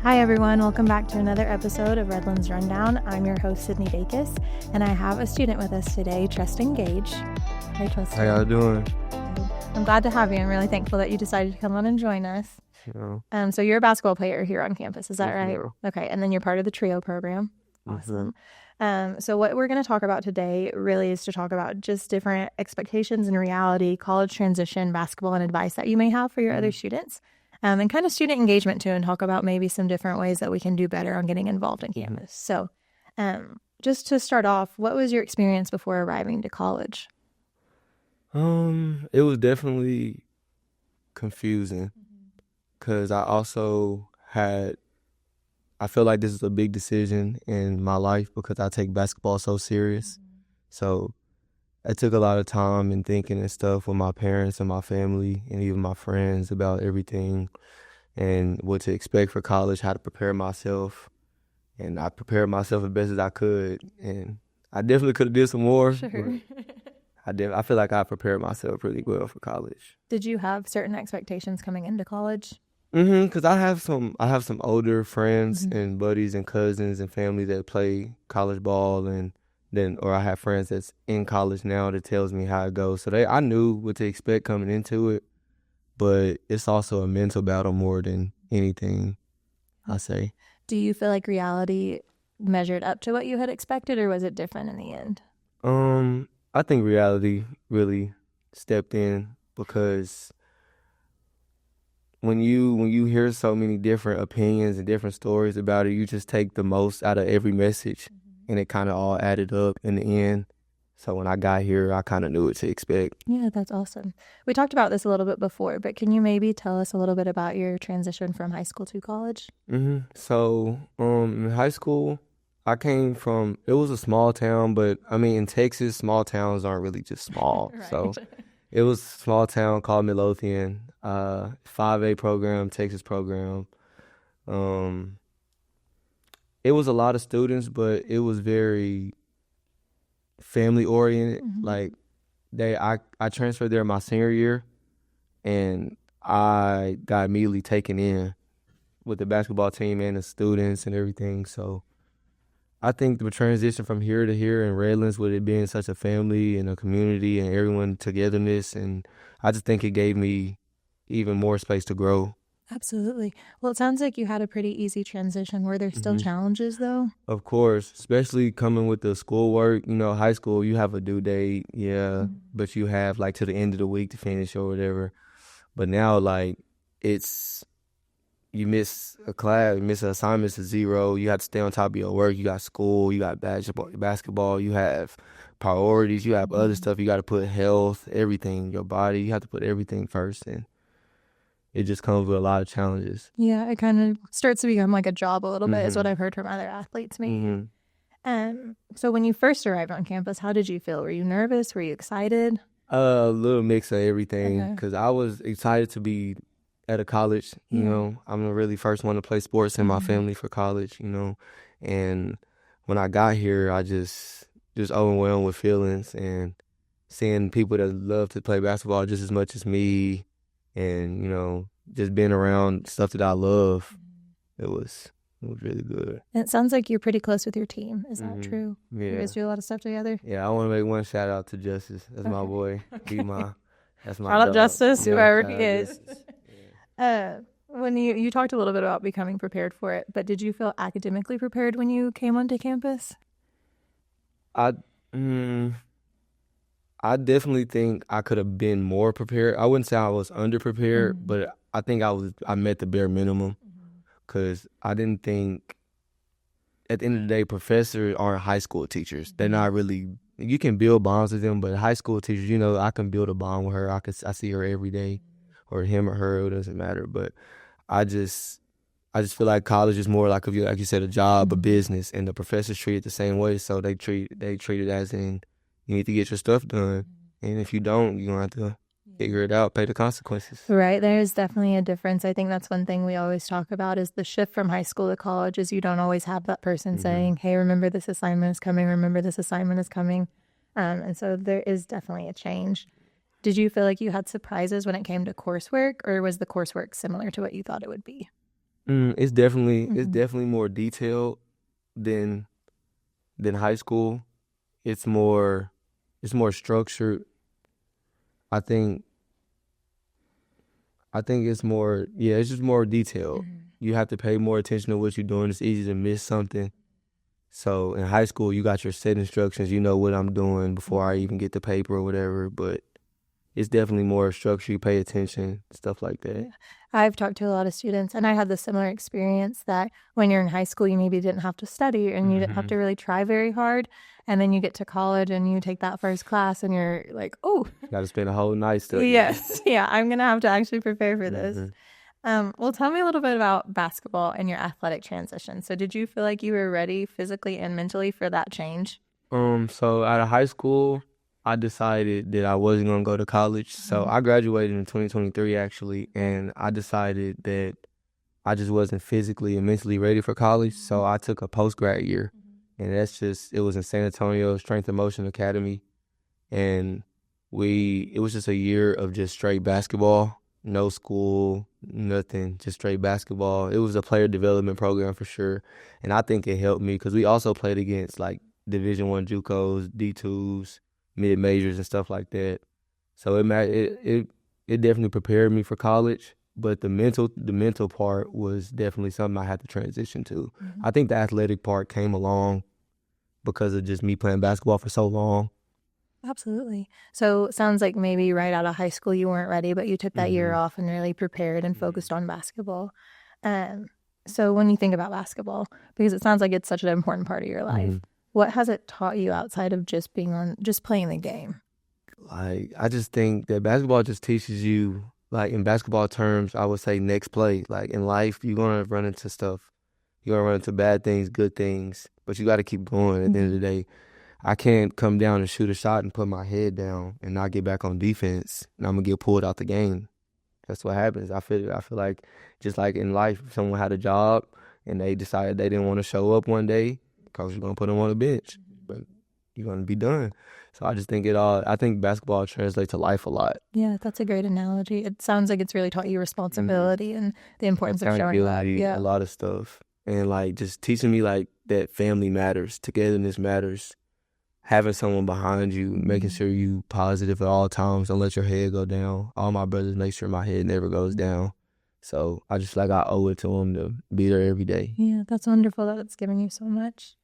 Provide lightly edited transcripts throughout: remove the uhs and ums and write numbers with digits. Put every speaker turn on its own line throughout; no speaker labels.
Hi everyone, welcome back to another episode of Redlands Rundown. I'm your host, Sydney Dacus, and I have a student with us today, Treston Gage. Hi, Treston.
How y'all doing?
I'm glad to have you. I'm really thankful that you decided to come on and join us. So you're a basketball player here on campus, is that right? Okay, and then you're part of the TRIO program. Awesome. So what we're going to talk about today really is to talk about just different expectations and reality, college transition, basketball, and advice that you may have for your other students. And kind of student engagement too, and talk about maybe some different ways that we can do better on getting involved in campus. So just to start off, what was your experience before arriving to college?
It was definitely confusing because I feel like this is a big decision in my life because I take basketball so serious. So I took a lot of time and thinking and stuff with my parents and my family and even my friends about everything and what to expect for college, how to prepare myself. And I prepared myself as best as I could. And I definitely could have did some more.
Sure.
I feel like I prepared myself really well for college.
Did you have certain expectations coming into college?
Because I have some older friends and buddies and cousins and family that play college ball, or I have friends that's in college now that tells me how it goes. So I knew what to expect coming into it, but it's also a mental battle more than anything, I say.
Do you feel like reality measured up to what you had expected, or was it different in the end?
I think reality really stepped in because when you hear so many different opinions and different stories about it, you just take the most out of every message, and it kind of all added up in the end. So when I got here, I kind of knew what to expect.
Yeah, that's awesome. We talked about this a little bit before, but can you maybe tell us a little bit about your transition from high school to college?
So in high school, I came from, it was a small town, but I mean, in Texas, small towns aren't really just small.
Right.
So it was a small town called Midlothian, 5A program, Texas program. It was a lot of students, but it was very family oriented. Like I transferred there my senior year, and I got immediately taken in with the basketball team and the students and everything. So I think the transition from here to here in Redlands, with it being such a family and a community and everyone togetherness, and I just think it gave me even more space to grow.
Absolutely. Well, it sounds like you had a pretty easy transition. Were there still challenges, though?
Of course, especially coming with the schoolwork. High school, you have a due date, but you have like to the end of the week to finish or whatever. But now, like, you miss a class, you miss an assignment, it's a zero. You have to stay on top of your work. You got school, you got basketball, you have priorities, you have other stuff. You got to put health, everything, your body. You have to put everything first, and it just comes with a lot of challenges.
Yeah, it kind of starts to become like a job a little bit, is what I've heard from other athletes maybe. So when you first arrived on campus, how did you feel? Were you nervous? Were you excited?
A little mix of everything, because I was excited to be at a college. I'm the really first one to play sports in my family for college, and when I got here, I just overwhelmed with feelings, and seeing people that love to play basketball just as much as me, and just being around stuff that I love, it was really good.
And it sounds like you're pretty close with your team. Is that true?
Yeah.
You guys do a lot of stuff together?
Yeah, I want to make one shout out to Justice. That's my boy. That's my
shout out
dog.
Justice, whoever he is.
Justice.
When you talked a little bit about becoming prepared for it, but did you feel academically prepared when you came onto campus?
I definitely think I could have been more prepared. I wouldn't say I was underprepared, but I think I met the bare minimum, because I didn't think, at the end of the day, professors aren't high school teachers. They're not really, you can build bonds with them, but high school teachers, I can build a bond with her. I see her every day, or him or her, it doesn't matter. But I just feel like college is more like you said, a job, a business, and the professors treat it the same way. So they treat it as in, you need to get your stuff done, and if you don't, you're gonna have to figure it out, pay the consequences.
Right. There's definitely a difference. I think that's one thing we always talk about is the shift from high school to college is you don't always have that person saying, hey, remember this assignment is coming, remember this assignment is coming. And so there is definitely a change. Did you feel like you had surprises when it came to coursework, or was the coursework similar to what you thought it would be?
It's definitely more detailed than high school. It's more structured. I think it's more, it's just more detailed. You have to pay more attention to what you're doing. It's easy to miss something. So in high school, you got your set instructions. You know what I'm doing before I even get the paper or whatever. But it's definitely more structure. You pay attention, stuff like that.
Yeah. I've talked to a lot of students, and I had the similar experience that when you're in high school, you maybe didn't have to study and you didn't have to really try very hard. And then you get to college and you take that first class and you're like, oh.
Got to spend a whole night studying.
Yes. Yeah, I'm going to have to actually prepare for this. Well, tell me a little bit about basketball and your athletic transition. So did you feel like you were ready physically and mentally for that change?
So out of high school, I decided that I wasn't going to go to college. So I graduated in 2023, actually, and I decided that I just wasn't physically and mentally ready for college. So I took a post-grad year, and it was in San Antonio Strength and Motion Academy, and it was just a year of just straight basketball, no school, nothing, just straight basketball. It was a player development program for sure, and I think it helped me because we also played against like Division I JUCOs, D2s, mid majors and stuff like that. So it definitely prepared me for college, but the mental part was definitely something I had to transition to. I think the athletic part came along because of just me playing basketball for so long.
Absolutely. So it sounds like maybe right out of high school you weren't ready, but you took that year off and really prepared and focused on basketball. So when you think about basketball, because it sounds like it's such an important part of your life, what has it taught you outside of just playing the game?
Like, I just think that basketball just teaches you, like in basketball terms, I would say next play. Like in life, you're going to run into stuff. You're going to run into bad things, good things, but you got to keep going at the end of the day. I can't come down and shoot a shot and put my head down and not get back on defense, and I'm going to get pulled out the game. That's what happens. I feel like just like in life, if someone had a job and they decided they didn't want to show up one day, coach is going to put them on the bench, but you're going to be done. So I just think I think basketball translates to life a lot.
Yeah, that's a great analogy. It sounds like it's really taught you responsibility and the importance of showing up.
Yeah, a lot of stuff. And like just teaching me like that family matters, togetherness matters, having someone behind you, making sure you positive at all times, don't let your head go down. All my brothers make sure my head never goes down. So I just like I owe it to them to be there every day.
Yeah, that's wonderful that it's given you so much.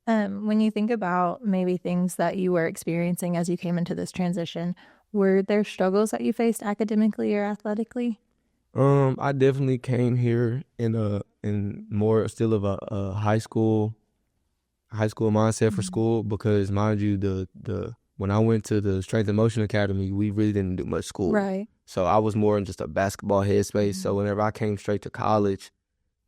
When you think about maybe things that you were experiencing as you came into this transition, were there struggles that you faced academically or athletically?
I definitely came here in more still of a high school mindset for school, because mind you, the when I went to the Strength and Motion Academy, we really didn't do much school.
Right.
So I was more in just a basketball headspace. So whenever I came straight to college,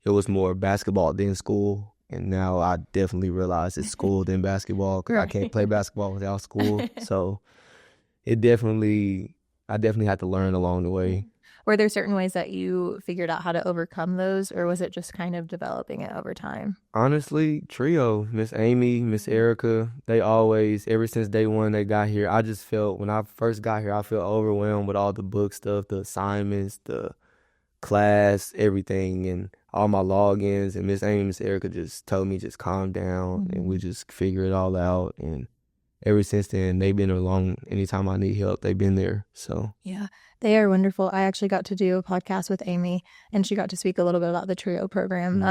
it was more basketball than school. And now I definitely realize it's school than basketball, because I can't play basketball without school. So I definitely had to learn along the way.
Were there certain ways that you figured out how to overcome those, or was it just kind of developing it over time?
Honestly, trio, Miss Amy, Miss Erica, they always, ever since day one they got here, I just felt, when I first got here, I felt overwhelmed with all the book stuff, the assignments, the class, everything, and all my logins. And Miss Amy, Miss Erica just told me just calm down and we just figure it all out. And ever since then, they've been along. Anytime I need help, they've been there. So
yeah, they are wonderful. I actually got to do a podcast with Amy, and she got to speak a little bit about the TRIO program.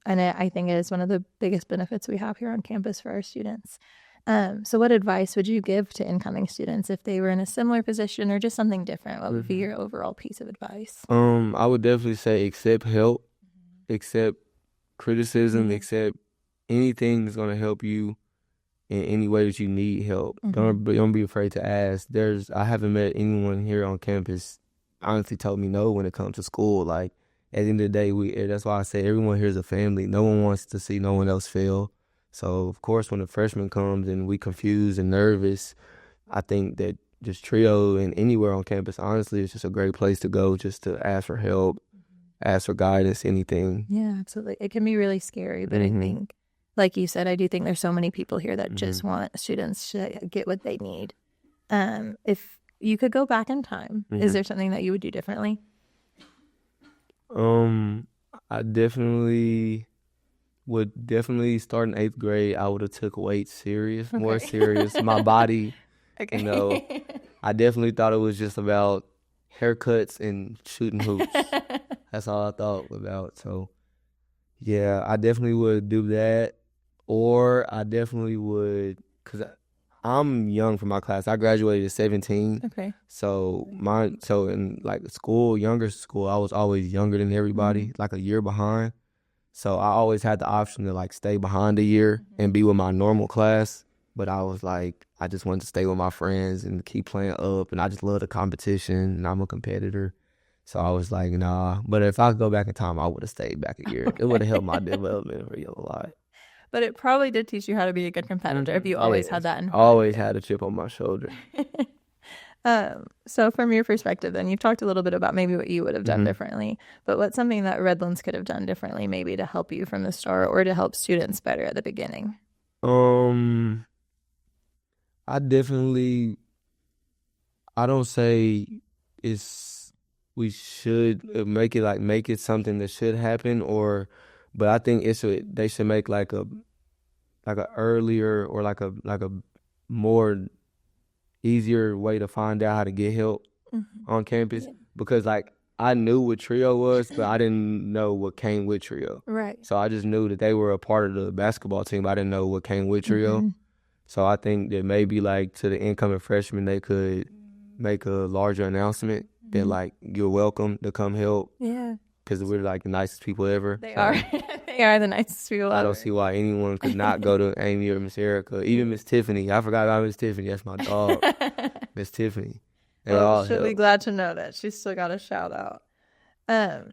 And I think it is one of the biggest benefits we have here on campus for our students. So what advice would you give to incoming students if they were in a similar position or just something different? What would be your overall piece of advice?
I would definitely say accept help, accept criticism, accept anything that's going to help you in any way that you need help. Don't be afraid to ask. I haven't met anyone here on campus honestly told me no when it comes to school. Like, at the end of the day, that's why I say everyone here is a family. No one wants to see no one else fail. So, of course, when a freshman comes and we confused and nervous, I think that just TRIO and anywhere on campus, honestly, it's just a great place to go just to ask for help, ask for guidance, anything.
Yeah, absolutely. It can be really scary, but I think, like you said, I do think there's so many people here that just want students to get what they need. If you could go back in time, is there something that you would do differently?
I definitely would start in 8th grade. I would have took weights more serious. My body, I definitely thought it was just about haircuts and shooting hoops. That's all I thought about. So, yeah, I definitely would do that. Or I definitely would, because I'm young for my class. I graduated at 17.
Okay.
So in like younger school, I was always younger than everybody, like a year behind. So I always had the option to like stay behind a year and be with my normal class. But I was like, I just wanted to stay with my friends and keep playing up. And I just love the competition and I'm a competitor. So I was like, nah. But if I could go back in time, I would have stayed back a year. It would have helped my development really a lot.
But it probably did teach you how to be a good competitor if you always had that in mind.
Always had a chip on my shoulder.
So from your perspective, then, you've talked a little bit about maybe what you would have done differently, but what's something that Redlands could have done differently maybe to help you from the start or to help students better at the beginning?
I don't say we should make it something that should happen, but I think they should make like a earlier or like a more easier way to find out how to get help on campus, because like I knew what trio was, but I didn't know what came with trio.
Right.
So I just knew that they were a part of the basketball team. I didn't know what came with trio. So I think that maybe like to the incoming freshmen, they could make a larger announcement that like you're welcome to come help.
Yeah.
Because we're like the nicest people ever.
They are. They are the nicest people ever.
I don't see why anyone could not go to Amy or Miss Erica. Even Miss Tiffany. I forgot about Miss Tiffany. That's my dog. Miss Tiffany.
She'll be glad to know that. She's still got a shout out.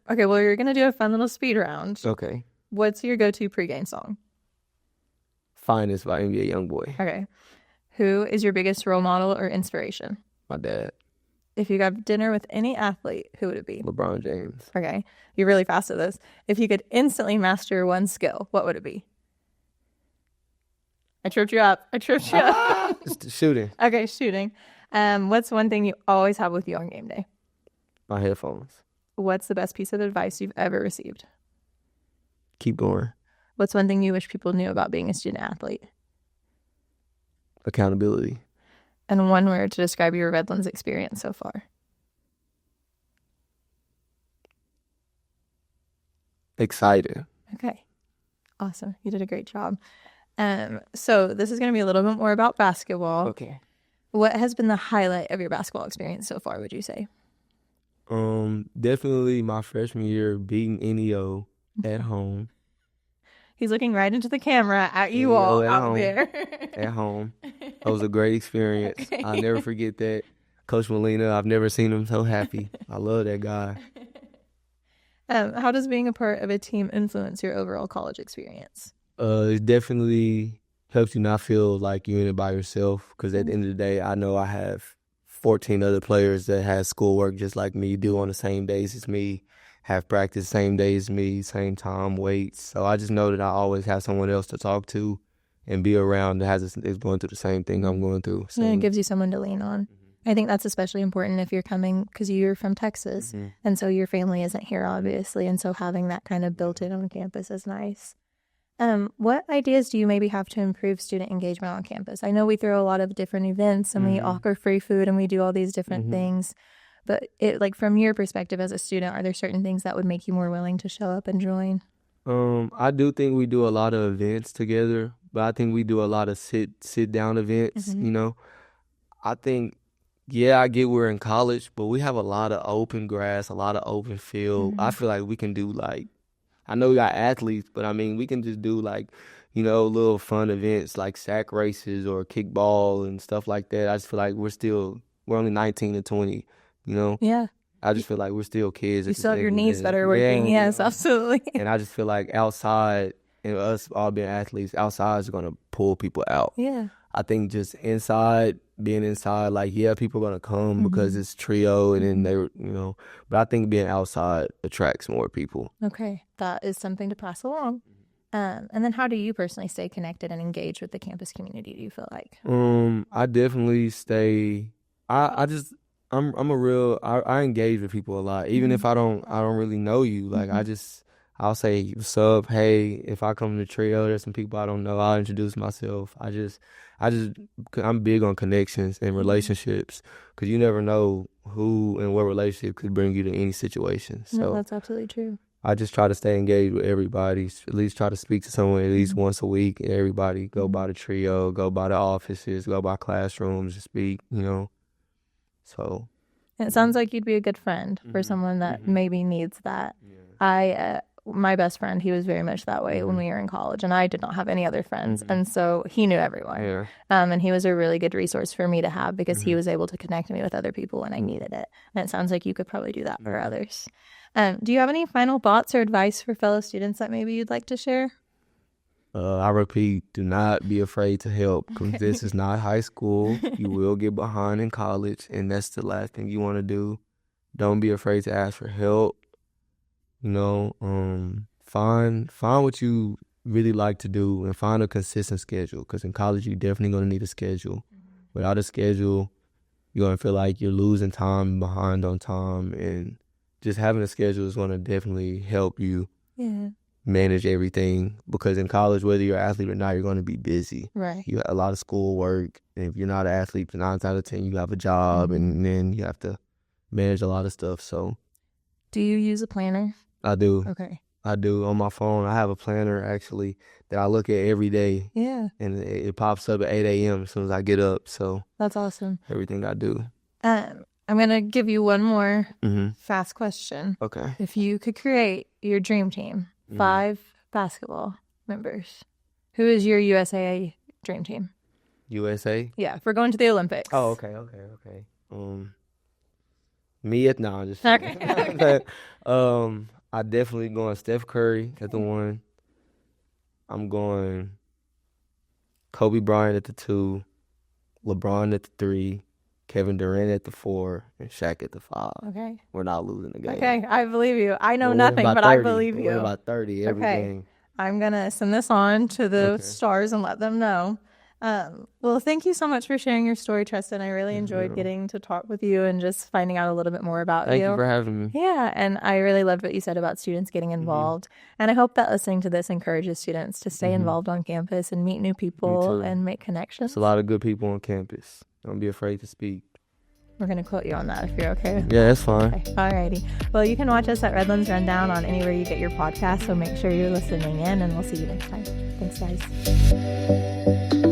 Okay, well, you're going to do a fun little speed round.
Okay.
What's your go-to pregame song?
Finest by NBA Youngboy.
Okay. Who is your biggest role model or inspiration?
My dad.
If you got dinner with any athlete, who would it be?
LeBron James.
Okay. You're really fast at this. If you could instantly master one skill, what would it be? I tripped you up.
It's shooting.
Okay, shooting. What's one thing you always have with you on game day?
My headphones.
What's the best piece of advice you've ever received?
Keep going.
What's one thing you wish people knew about being a student athlete?
Accountability.
And one word to describe your Redlands experience so far.
Excited.
Okay. Awesome. You did a great job. So this is going to be a little bit more about basketball.
Okay.
What has been the highlight of your basketball experience so far, would you say?
Definitely my freshman year beating NEO at home.
He's looking right into the camera at you all out there.
At home. That was a great experience. Okay. I'll never forget that. Coach Molina, I've never seen him so happy. I love that guy.
How does being a part of a team influence your overall college experience?
It definitely helps you not feel like you're in it by yourself, because at the end of the day, I know I have 14 other players that have schoolwork just like me, do on the same days as me, have practice same day as me, same time, weights. So I just know that I always have someone else to talk to and be around that is going through the same thing I'm going through. So
it gives you someone to lean on. I think that's especially important if you're coming, because you're from Texas, and so your family isn't here, obviously, and so having that kind of built in on campus is nice. What ideas do you maybe have to improve student engagement on campus? I know we throw a lot of different events, and we offer free food, and we do all these different things, but from your perspective as a student, are there certain things that would make you more willing to show up and join?
I do think we do a lot of events together, but I think we do a lot of sit down events. You know, I think. Yeah, I get we're in college, but we have a lot of open grass, a lot of open field. I feel like we can do I know we got athletes, but I mean, we can just do little fun events like sack races or kickball and stuff like that. I just feel like we're only 19 and 20, you know?
Yeah.
I just feel like we're still kids.
You still have your knees that are working. Yeah, yes, absolutely.
And I just feel like outside, and us all being athletes, outside is going to pull people out.
Yeah.
I think just being inside, people are going to come because it's trio and then but I think being outside attracts more people.
Okay. That is something to pass along. And then how do you personally stay connected and engaged with the campus community, do you feel like?
I definitely stay I engage with people a lot, even if I don't really know you. Like I'll say what's up, hey. If I come to the trio, there's some people I don't know, I'll introduce myself. I'm big on connections and relationships, because you never know who and what relationship could bring you to any situation. So
no, that's absolutely true.
I just try to stay engaged with everybody. At least try to speak to someone at least once a week. Everybody go by the trio, go by the offices, go by classrooms to speak. So.
It sounds like you'd be a good friend for someone that maybe needs that. Yeah. My best friend, he was very much that way when we were in college, and I did not have any other friends, and so he knew everyone. Yeah. And he was a really good resource for me to have, because he was able to connect me with other people when I needed it. And it sounds like you could probably do that for others. Do you have any final thoughts or advice for fellow students that maybe you'd like to share?
I repeat, do not be afraid to help, because this is not high school. You will get behind in college, and that's the last thing you want to do. Don't be afraid to ask for help. Find what you really like to do, and find a consistent schedule, because in college you're definitely going to need a schedule. Without a schedule, you're going to feel like you're losing time, behind on time, and just having a schedule is going to definitely help you manage everything, because in college, whether you're an athlete or not, you're going to be busy.
Right.
You have a lot of school work, and if you're not an athlete, 9 out of 10 you have a job, and then you have to manage a lot of stuff. So,
do you use a planner?
I do.
Okay.
I do. On my phone, I have a planner actually that I look at every day.
Yeah.
And it pops up at 8 a.m. as soon as I get up. So
that's awesome.
Everything I do.
I'm going to give you one more fast question.
Okay.
If you could create your dream team, 5 basketball members, who is your USA dream team?
USA?
Yeah, if we're going to the Olympics.
Oh, okay. Just
okay.
I definitely going Steph Curry at the 1. I'm going Kobe Bryant at the 2, LeBron at the 3, Kevin Durant at the 4, and Shaq at the 5.
Okay.
We're not losing the game.
Okay, I believe you. I know nothing, but 30. I believe you.
We're about 30 every game.
I'm going to send this on to the stars and let them know. Well, thank you so much for sharing your story, Treston. I really enjoyed getting to talk with you and just finding out a little bit more about you.
Thank you for having me.
Yeah, and I really loved what you said about students getting involved. And I hope that listening to this encourages students to stay involved on campus and meet new people and make connections.
There's a lot of good people on campus. Don't be afraid to speak.
We're going to quote you on that if you're okay.
Yeah, that's fine.
Okay. Alrighty. Well, you can watch us at Redlands Rundown on anywhere you get your podcast, so make sure you're listening in, and we'll see you next time. Thanks, guys.